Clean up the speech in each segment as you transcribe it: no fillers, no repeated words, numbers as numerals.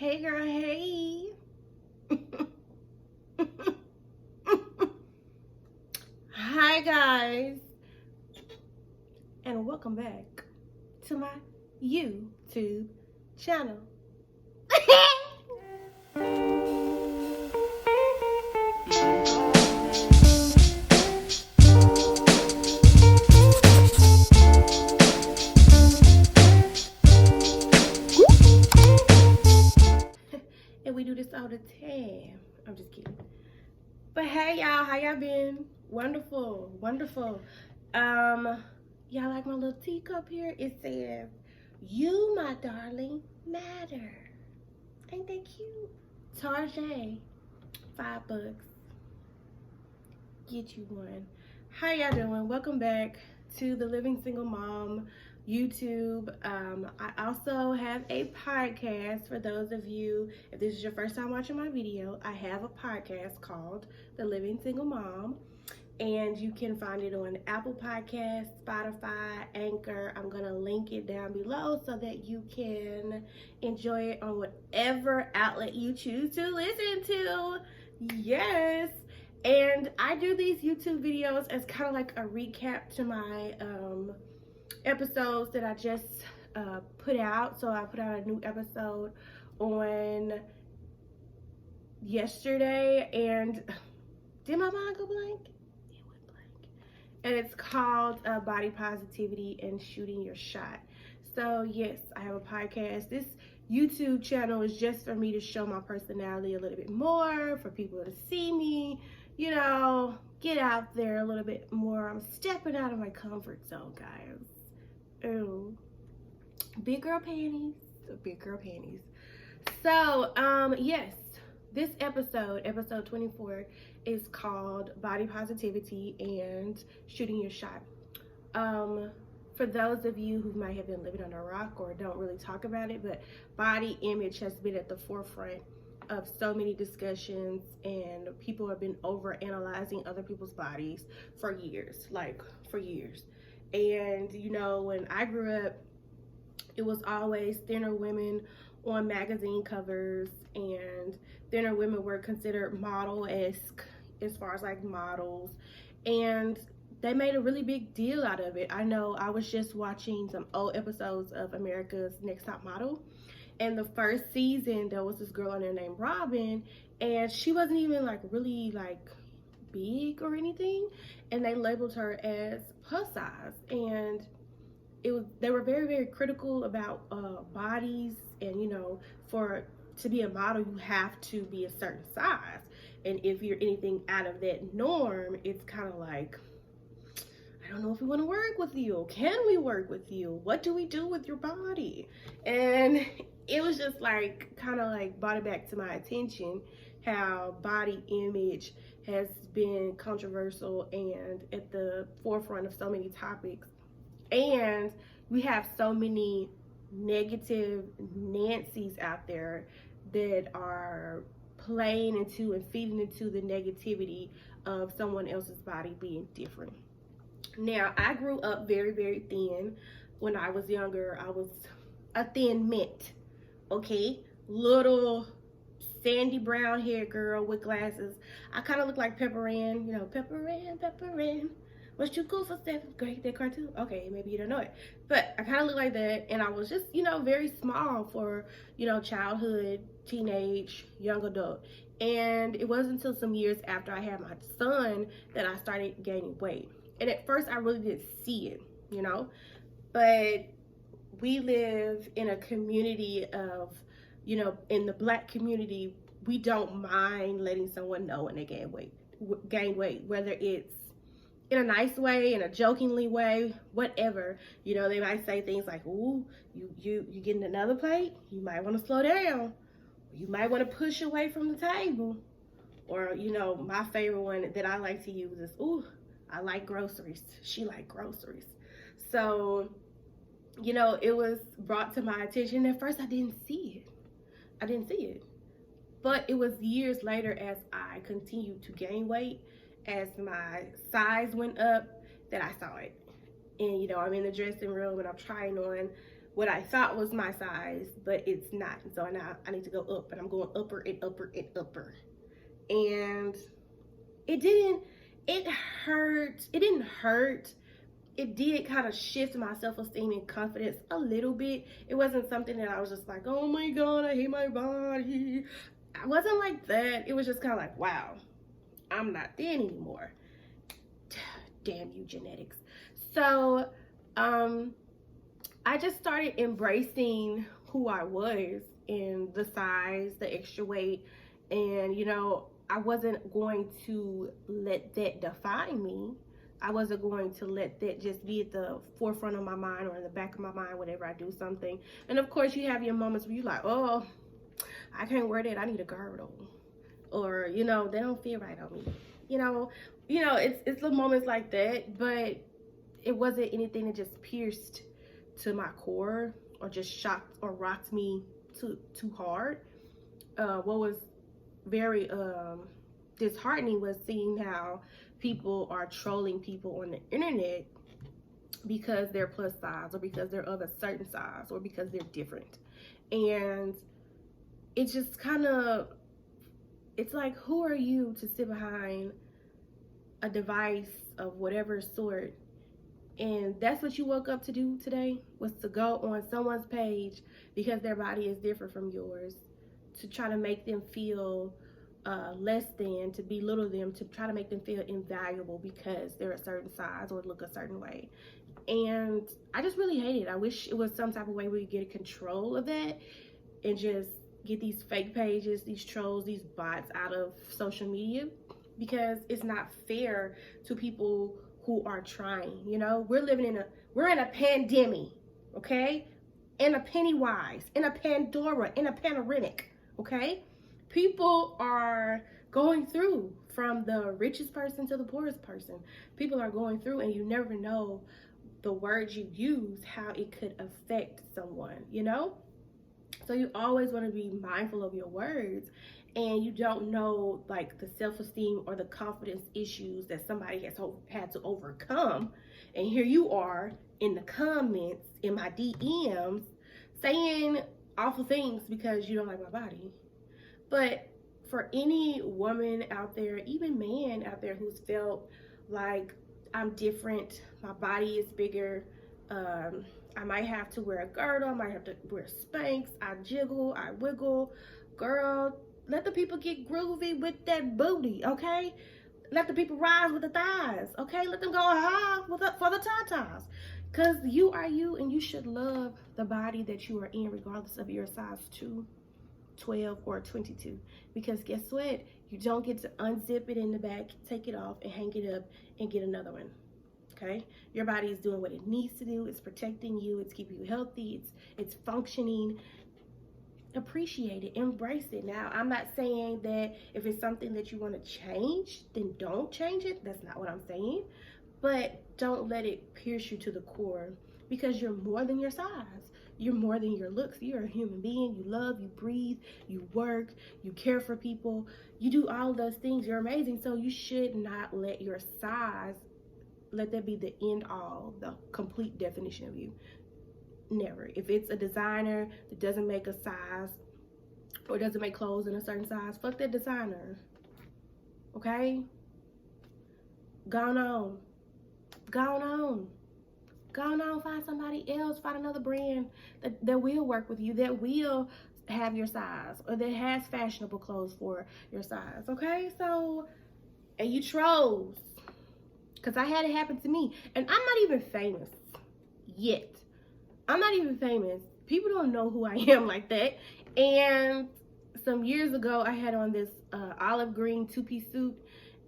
Hey girl, hey. Hi guys, and welcome back to my YouTube channel. And we do this all the time. I'm just kidding. But hey y'all, how y'all been? Wonderful, wonderful. Y'all like my little teacup here? It says, "You, my darling, matter." Ain't that cute? Tarjay, $5. Get you one. How y'all doing? Welcome back to the Living Single Mom YouTube. I also have a podcast for those of you, if this is your first time watching my video, I have a podcast called The Living Single Mom, and you can find it on Apple Podcasts, Spotify, Anchor. I'm gonna link it down below so that you can enjoy it on whatever outlet you choose to listen to. Yes. And I do these YouTube videos as kind of like a recap to my episodes that I just put out. So I put out a new episode on yesterday, and did my mind go blank? It went blank. And it's called Body Positivity and Shooting Your Shot. So yes, I have a podcast. This YouTube channel is just for me to show my personality a little bit more, for people to see me, you know, get out there a little bit more. I'm stepping out of my comfort zone, guys. Ooh. Big girl panties. Big girl panties. So, yes, this episode 24, is called Body Positivity and Shooting Your Shot. For those of you who might have been living on a rock or don't really talk about it, but body image has been at the forefront of so many discussions, and people have been over analyzing other people's bodies for years, And you know, when I grew up, it was always thinner women on magazine covers, and thinner women were considered model-esque as far as like models, and they made a really big deal out of it. I know I was just watching some old episodes of America's Next Top Model, and the first season there was this girl in there named Robin, and she wasn't even like really like big or anything, and they labeled her as plus size, and they were very, very critical about bodies, and you know, to be a model you have to be a certain size, and if you're anything out of that norm, it's kind of like, I don't know if we want to work with you. Can we work with you? What do we do with your body? And it was just like kind of like brought it back to my attention how body image has been controversial and at the forefront of so many topics, and we have so many negative Nancy's out there that are playing into and feeding into the negativity of someone else's body being different. Now, I grew up very, very thin. When I was younger, I was a thin mint, okay? Little sandy brown hair girl with glasses. I kind of look like Pepper Ann, you know, Pepper Ann. Was too cool for 7th grade, that cartoon? Okay, maybe you don't know it. But I kind of look like that, and I was just, you know, very small for, you know, childhood, teenage, young adult. And it wasn't until some years after I had my son that I started gaining weight. And at first, I really didn't see it, you know. But we live in a community of, you know, in the Black community, we don't mind letting someone know when they gain weight, whether it's in a nice way, in a jokingly way, whatever. You know, they might say things like, "Ooh, you getting another plate? You might want to slow down. You might want to push away from the table." Or, you know, my favorite one that I like to use is, "Ooh, I like groceries. She like groceries." So, you know, it was brought to my attention. At first, I didn't see it. But it was years later, as I continued to gain weight, as my size went up, that I saw it. And, you know, I'm in the dressing room and I'm trying on what I thought was my size, but it's not. So now I need to go up, and I'm going upper and upper and upper. And it hurt. It didn't hurt. It did kind of shift my self-esteem and confidence a little bit. It wasn't something that I was just like, oh my God, I hate my body. I wasn't like that. It was just kind of like, wow, I'm not thin anymore. Damn you, genetics. So, I just started embracing who I was and the size, the extra weight, and I wasn't going to let that define me. I wasn't going to let that just be at the forefront of my mind or in the back of my mind whenever I do something. And of course, you have your moments where you're like, oh, I can't wear that. I need a girdle. Or, they don't fit right on me. It's little moments like that, but it wasn't anything that just pierced to my core or just shocked or rocked me too hard. What was very disheartening was seeing how people are trolling people on the internet because they're plus size or because they're of a certain size or because they're different. And it's just kind of, it's like, who are you to sit behind a device of whatever sort? And that's what you woke up to do today, was to go on someone's page because their body is different from yours, to try to make them feel less than, to belittle them, to try to make them feel invaluable because they're a certain size or look a certain way. And I just really hate it. I wish it was some type of way we could get control of that and just get these fake pages, these trolls, these bots out of social media, because it's not fair to people who are trying. We're in a pandemic, okay? In a Pennywise, in a Pandora, in a panoramic, okay? People are going through, from the richest person to the poorest person. People are going through, and you never know the words you use, how it could affect someone, So you always want to be mindful of your words, and you don't know like the self-esteem or the confidence issues that somebody has had to overcome. And here you are in the comments, in my DMs, saying awful things because you don't like my body. But for any woman out there, even man out there who's felt like, I'm different, my body is bigger, I might have to wear a girdle, I might have to wear Spanx, I jiggle, I wiggle. Girl, let the people get groovy with that booty, okay? Let the people rise with the thighs, okay? Let them go high for the tatas. Because you are you, and you should love the body that you are in, regardless of your size 2, 12, or 22. Because guess what? You don't get to unzip it in the back, take it off, and hang it up, and get another one. Okay, your body is doing what it needs to do. It's protecting you. It's keeping you healthy. It's functioning. Appreciate it. Embrace it. Now, I'm not saying that if it's something that you want to change, then don't change it. That's not what I'm saying. But don't let it pierce you to the core, because you're more than your size. You're more than your looks. You're a human being. You love, you breathe, you work, you care for people. You do all of those things. You're amazing. So you should not let your size, let that be the end all, the complete definition of you. Never. If it's a designer that doesn't make a size or doesn't make clothes in a certain size, fuck that designer. Okay? Gone on. Gone on. Gone on, find somebody else, find another brand that will work with you, that will have your size, or that has fashionable clothes for your size, okay? So, and you trolls, because I had it happen to me, and I'm not even famous yet. I'm not even famous. People don't know who I am like that. And some years ago, I had on this olive green 2-piece suit.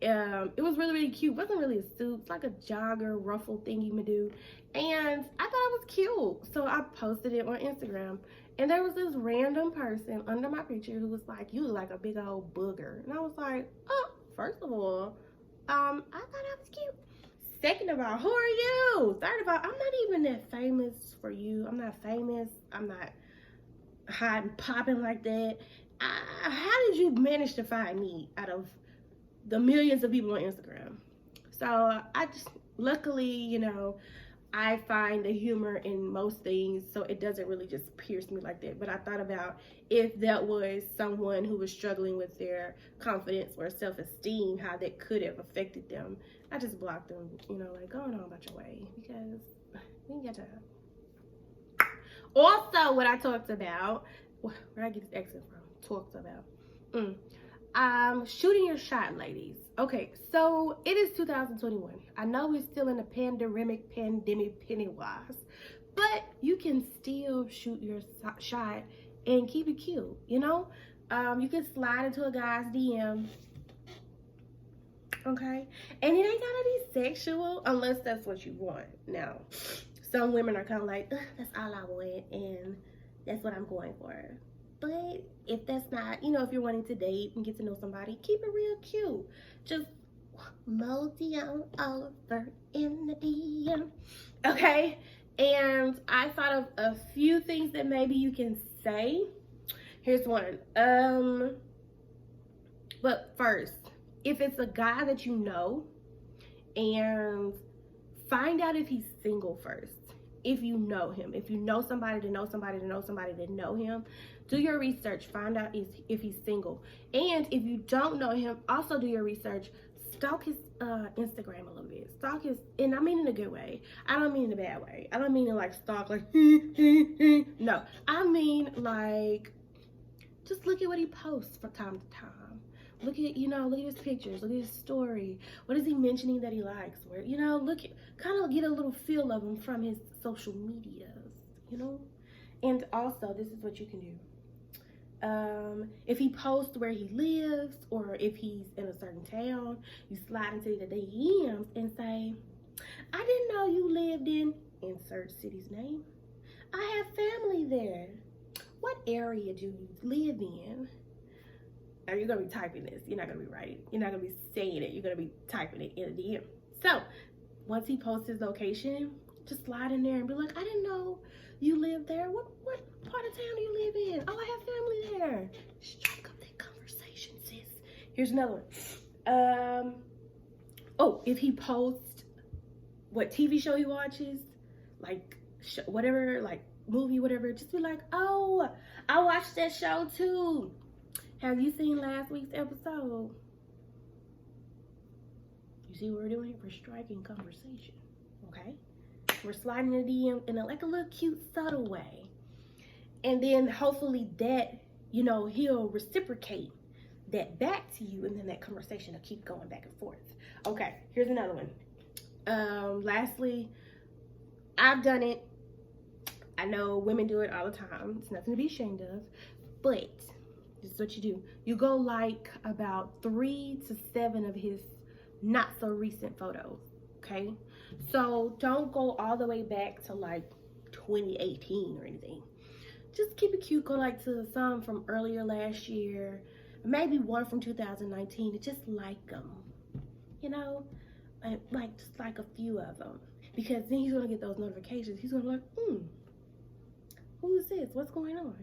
It was really, really cute. It wasn't really a suit. It's like a jogger ruffle thing you would do. And I thought it was cute. So I posted it on Instagram. And there was this random person under my picture who was like, you look like a big old booger. And I was like, oh, first of all, I thought I was cute. Second of all, who are you? Third of all, I'm not even that famous for you. I'm not famous. I'm not hot and popping like that. How did you manage to find me out of the millions of people on Instagram? So I just, luckily, I find the humor in most things, so it doesn't really just pierce me like that. But I thought about if that was someone who was struggling with their confidence or self-esteem, how that could have affected them. I just blocked them, you know, like, going on about your way, because we ain't got time. Also, what I talked about, where did I get this accent from? Talked about. Shooting your shot, ladies. Okay, so it is 2021. I know we're still in a pandemic Pennywise, but you can still shoot your shot and keep it cute, you know? You can slide into a guy's DM, okay? And it ain't gotta be sexual unless that's what you want. Now, some women are kind of like, that's all I want, and that's what I'm going for. But if that's not, you know, if you're wanting to date and get to know somebody, keep it real cute. Just moldy on over in the DM, okay? And I thought of a few things that maybe you can say. Here's one. But first, if it's a guy that you know, and find out if he's single first. If you know him, if you know somebody to know somebody to know somebody to know him, do your research, find out if he's single. And if you don't know him, also do your research. Stalk his Instagram a little bit. Stalk his, and I mean in a good way. I don't mean in a bad way. I don't mean to like stalk like, no. I mean like, just look at what he posts from time to time. Look at, you know, look at his pictures, look at his story. What is he mentioning that he likes? Where, you know, look at, kind of get a little feel of him from his social medias, you know? And also, this is what you can do. If he posts where he lives, or if he's in a certain town, you slide into the DMs and say, I didn't know you lived in insert city's name. I have family there. What area do you live in? Now you're gonna be typing this. You're not gonna be writing. You're not gonna be saying it. You're gonna be typing it in a DM. So once he posts his location, just slide in there and be like, I didn't know you lived there. What part of town do you live in? Oh, I have family there. Strike up that conversation, sis. Here's another one. Oh, if he posts what TV show he watches, like whatever, like movie, whatever, just be like, oh, I watched that show too. Have you seen last week's episode? You see what we're doing here? We're striking conversation, okay? We're sliding the DM in like a little cute, subtle way. And then hopefully that, you know, he'll reciprocate that back to you, and then that conversation will keep going back and forth. Okay, here's another one. Lastly, I've done it. I know women do it all the time. It's nothing to be ashamed of, but this is what you do. You go like about 3 to 7 of his not so recent photos, okay? So don't go all the way back to like 2018 or anything. Just keep it cute. Go like to some from earlier last year, maybe one from 2019, to just like them, you know? Like just like a few of them, because then he's gonna get those notifications. He's gonna be like, who is this? What's going on?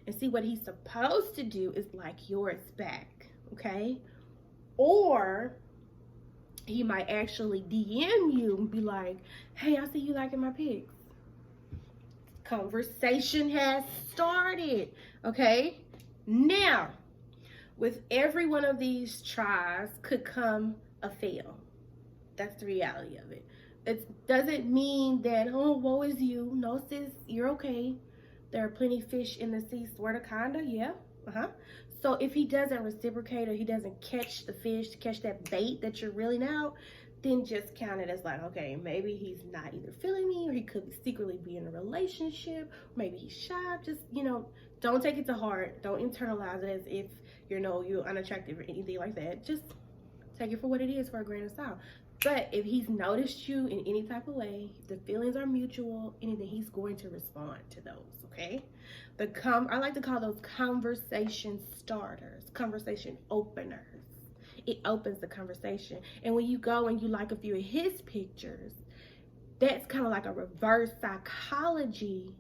And see, what he's supposed to do is like yours back, okay? Or he might actually DM you and be like, hey, I see you liking my pics. Conversation has started, okay? Now, with every one of these tries could come a fail. That's the reality of it. It doesn't mean that, oh, woe is you. No, sis, you're okay. There are plenty of fish in the sea, sort of, kinda, yeah, So if he doesn't reciprocate, or he doesn't catch the fish, catch that bait that you're reeling out, then just count it as like, okay, maybe he's not either feeling me, or he could secretly be in a relationship, or maybe he's shy. Just, you know, don't take it to heart. Don't internalize it as if, you know, you're unattractive or anything like that. Just take it for what it is, for a grain of salt. But if he's noticed you in any type of way, if the feelings are mutual, anything, he's going to respond to those, okay? I like to call those conversation starters, conversation openers. It opens the conversation. And when you go and you like a few of his pictures, that's kind of like a reverse psychology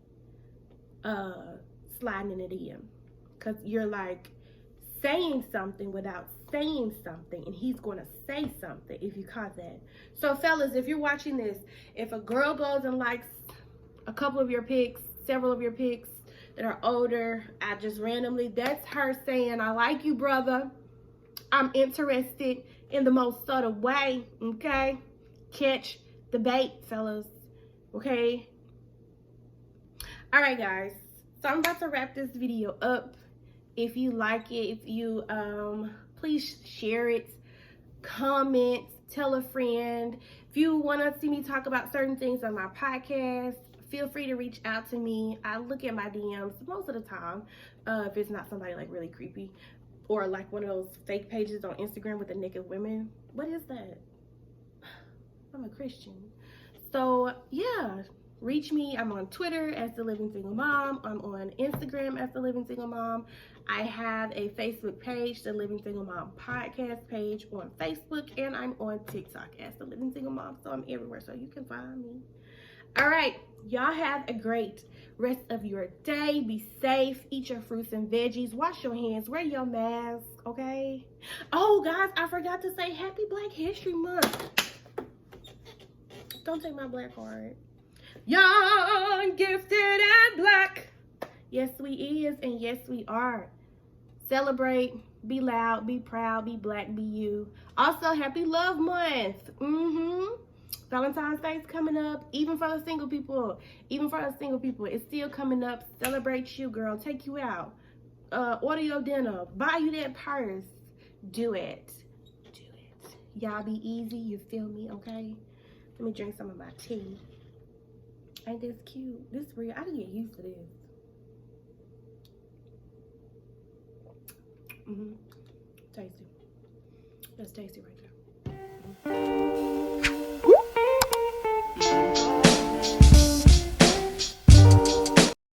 sliding in the DM. Because you're like saying something without saying something, and he's going to say something if you caught that. So fellas, if you're watching this, if a girl goes and likes a couple of your pics, several of your pics that are older, I just randomly, that's her saying, I like you, brother. I'm interested in the most subtle way, okay? Catch the bait, fellas, okay? All right, guys. So I'm about to wrap this video up. If you like it, if you, please share it, comment, tell a friend. If you want to see me talk about certain things on my podcast, feel free to reach out to me. I look at my DMs most of the time, if it's not somebody like really creepy, or like one of those fake pages on Instagram with the naked women. What is that? I'm a Christian. So yeah, reach me. I'm on Twitter as The Living Single Mom. I'm on Instagram as The Living Single Mom. I have a Facebook page, The Living Single Mom podcast page on Facebook, and I'm on TikTok as The Living Single Mom. So I'm everywhere, so you can find me. All right, y'all have a great rest of your day. Be safe, eat your fruits and veggies, wash your hands, wear your mask, okay? Oh, guys, I forgot to say Happy Black History Month. Don't take my black card. Young, gifted, and black. Yes, we is, and yes, we are. Celebrate, be loud, be proud, be black, be you. Also, Happy Love Month. Valentine's Day is coming up, even for the single people. It's still coming up. Celebrate you, girl. Take you out. Order your dinner. Buy you that purse. Do it. Do it. Y'all be easy. You feel me, okay? Let me drink some of my tea. Ain't this cute? This real. I can get used to this. Tasty. That's tasty right there.